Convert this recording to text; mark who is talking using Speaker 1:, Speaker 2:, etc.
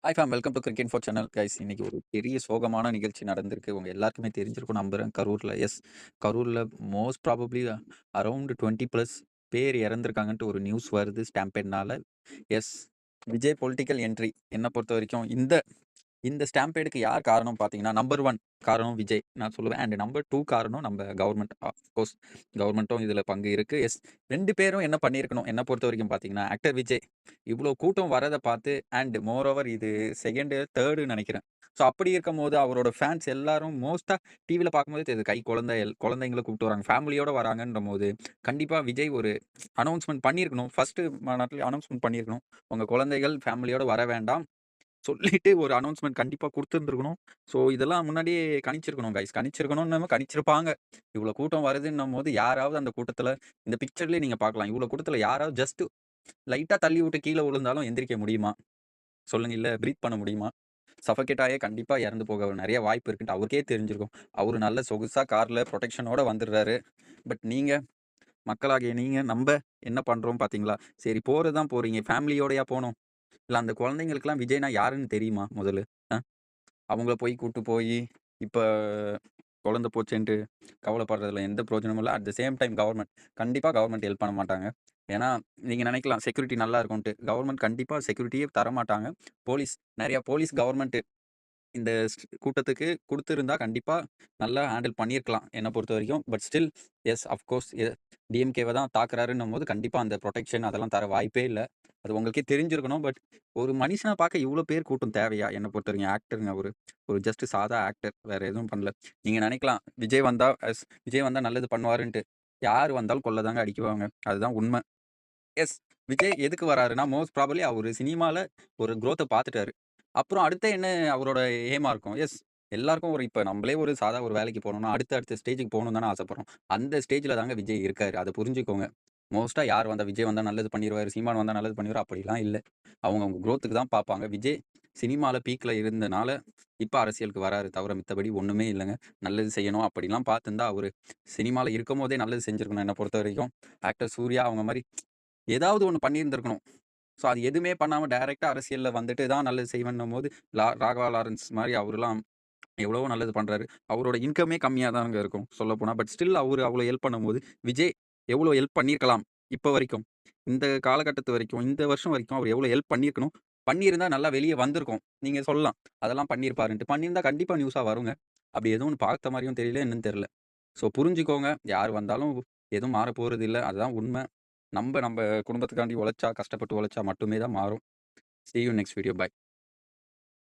Speaker 1: Hi fame welcome to cricket for channel guys. இன்னைக்கு ஒரு பெரிய சோகமான நிகழ்ச்சி நடந்திருக்கு. உங்க எல்லாருக்குமே தெரிஞ்சிருக்கும் நம்புறேன். கரூர்ல கரூர்ல மோஸ்ட் ப்ராபப்ளி அரவுண்ட் 20 பிளஸ் பேர் இறந்திருக்காங்கன்ட்டு ஒரு நியூஸ் வருது ஸ்டாம்பேட்னால. எஸ் விஜய் பொலிட்டிக்கல் என்ட்ரி என்ன பொறுத்த வரைக்கும் இந்த இந்த ஸ்டாம்பேடுக்கு யார் காரணம் பார்த்தீங்கன்னா, நம்பர் 1 காரணம் விஜய் நான் சொல்லுவேன். அண்ட் நம்பர் 2 காரணம் நம்ம கவர்மெண்ட். ஆஃப்கோர்ஸ் கவர்மெண்ட்டும் இதில பங்கு இருக்கு. 2 பேரும் என்ன பண்ணியிருக்கணும் என்ன பொறுத்த வரைக்கும் பார்த்தீங்கன்னா, ஆக்டர் விஜய் இவ்வளோ கூட்டம் வரத பார்த்து அண்ட் மோர் ஓவர் இது 2 3 நெனைக்கிறேன். ஸோ அப்படி இருக்கும்போது அவரோட ஃபேன்ஸ் எல்லாரும் மோஸ்ட்டா டிவில பார்க்கும்போதே தெரியுது. குழந்தைங்கள கூப்பிட்டு வராங்க. ஃபேமிலியோட வராங்கன்றபோது, கண்டிப்பா விஜய் ஒரு அனவுன்ஸ்மென்ட் பண்ணியிருக்கணும். ஃபர்ஸ்ட்டு மாநாட்டிலே அனவுன்ஸ்மென்ட் பண்ணியிருக்கணும். உங்க குழந்தைகள் ஃபேமிலியோட வர வேண்டாம். சொல்லிட்டு ஒரு அனவுன்ஸ்மென்ட் கண்டிப்பா குடுத்துருந்துருக்கணும். ஸோ இதெல்லாம் முன்னாடியே கணிச்சிருக்கணும் கைஸ். கணிச்சிருக்கணும்னு கணிச்சிருப்பாங்க. இவ்ளோ கூட்டம் வருதுன்னும்போது யாராவது அந்த கூட்டத்துல இந்த பிக்சர்லயே நீங்க பார்க்கலாம். இவ்ளோ கூட்டத்துல யாராவது ஜஸ்ட் லைட்டா தள்ளி விட்டு கீழ விழுந்தாலும் எந்திரிக்க முடியுமா? சொல்லுங்க. இல்ல பிரீத் பண்ண முடியுமா? சஃபகேட் ஆயே கண்டிப்பா இறந்து போக நெறைய வாய்ப்பு இருக்குன்ட்டு அவருக்கே தெரிஞ்சிருக்கும். அவரு நல்ல சொகுசா கார்ல புரொடெக்ஷனோட வந்துடுறாரு. பட் நீங்க மக்களாகிய நீங்க நம்ப என்ன பண்றோம் பார்த்தீங்களா? சரி போறது தான் போறீங்க. ஃபேமிலியோடயா போணும்? இல்ல அந்த குழந்தைங்களுக்கெல்லாம் விஜய்னா யாருன்னு தெரியுமா முதலு? அ அவங்கள போய் கூட்டு போயி, இப்ப குழந்த போச்சேன்ட்டு கவலைப்படுறதுல எந்த பிரயோஜனமும் இல்ல. அட் த சேம் டைம் கண்டிப்பா கவர்மெண்ட் ஹெல்ப் பண்ண மாட்டாங்க. ஏன்னா, நீங்க நெனைக்கலாம் செக்யூரிட்டி நல்லா இருக்குன்ட்டு. கவர்மெண்ட் கண்டிப்பா செக்யூரிட்டியே தரமாட்டாங்க. போலீஸ் நெறைய போலீஸ் கவர்மெண்ட் இந்த கூட்டத்துக்கு குடுத்திருந்தா கண்டிப்பா நல்லா ஹேண்டில் பண்ணியிருக்கலாம் என்ன பொறுத்தவரைக்கும். பட் ஸ்டில் அஃப்கோர்ஸ் டிஎம்கேவ தான் தாக்குறாருன்னும்போது கண்டிப்பா அந்த புரொடெக்ஷன் அதெல்லாம் தர வாய்ப்பே இல்ல. அது உங்களுக்கே தெரிஞ்சிருக்கணும். பட் ஒரு மனுஷன பார்க்க இவ்ளோ பேர் கூட்டம் தேவையா? என்ன பொறுத்தவரைக்கும் ஆக்டருங்க அவரு. ஒரு ஜஸ்ட் சாதா ஆக்டர். வேற எதுவும் பண்ணல. நீங்க நெனைக்கலாம் விஜய் வந்தா நல்லது பண்ணுவாருன்ட்டு. யார் வந்தாலும் கொள்ள தாங்க அடிக்குவாங்க. அதுதான் உண்ம. எஸ். விஜய் எதுக்கு வராருன்னா, மோஸ்ட் ப்ராபப்லி அவரு சினிமால ஒரு குரோத்த பார்த்துட்டாரு. அப்புறம் அடுத்து என்ன அவரோட எய்மா இருக்கும்? எல்லாருக்கும் இப்ப நம்பளே ஒரு சாதா ஒரு வேலைக்கு போனோம்னா, அடுத்த ஸ்டேஜ்க்கு போகணும்னு தானே ஆசைப்படுறோம். அந்த ஸ்டேஜ்ல தாங்க விஜய் இருக்காரு. அத புரிஞ்சுக்கோங்க. மோஸ்ட்டா யார் வந்தா விஜய் வந்தா நல்லது பண்ணிருவாரு, சீமான் வந்தா நல்லது பண்ணிருவாரு அப்படிலாம் இல்ல. அவங்க குரோத்துக்கு தான் பார்ப்பாங்க. விஜய் சினிமால பீக்ல இருந்தனால, இப்ப அரசியலுக்கு வராரு தவிர மித்தபடி ஒண்ணுமே இல்லங்க. நல்லது செய்யணும் அப்படிலாம் பார்த்திருந்தா, அவரு சினிமால இருக்கும்போதே நல்லது செஞ்சிருக்கணும் என்ன பொறுத்தவரைக்கும். ஆக்டர் சூர்யா அவங்க மாரி ஏதாவது ஒண்ணு பண்ணியிருந்திருக்கணும். ஸோ அது எதுவுமே பண்ணாம டைரக்ட்டா அரசியல்ல வந்துட்டு தான் நல்லது செய்வேன்னும்போது, ராகவா லாரன்ஸ் மாரி அவருலாம் எவ்வளவோ நல்லது பண்றாரு. அவரோட இன்கமே கம்மியா தாங்க இருக்கும் சொல்லப்போனா. பட் ஸ்டில் அவரு அவ்வளோ ஹெல்ப் பண்ணும்போது, விஜய் எவ்வளோ ஹெல்ப் பண்ணியிருக்கலாம் இப்ப வரைக்கும். இந்த காலகட்டத்து வரைக்கும், இந்த வருஷம் வரைக்கும் அவர் எவ்வளோ ஹெல்ப் பண்ணியிருக்கணும். பண்ணியிருந்தா நல்லா வெளிய வந்திருக்கும். நீங்க சொல்லலாம். அதெல்லாம் பண்ணியிருப்பாருன்ட்டு. பண்ணியிருந்தா கண்டிப்பா நியூஸா வருங்க. அப்படி எதுவும் பார்த்த மாரியும் தெரியல, என்னன்னு தெரியல. ஸோ புரிஞ்சுக்கோங்க. யார் வந்தாலும் எதுவும் மாறப் போறதில்ல. அதுதான் உண்ம. நம்ப குடும்பத்துக்காண்டி உழைச்சா, கஷ்டப்பட்டு உழைச்சா மட்டுமே தான் மாறும். See you next video. Bye.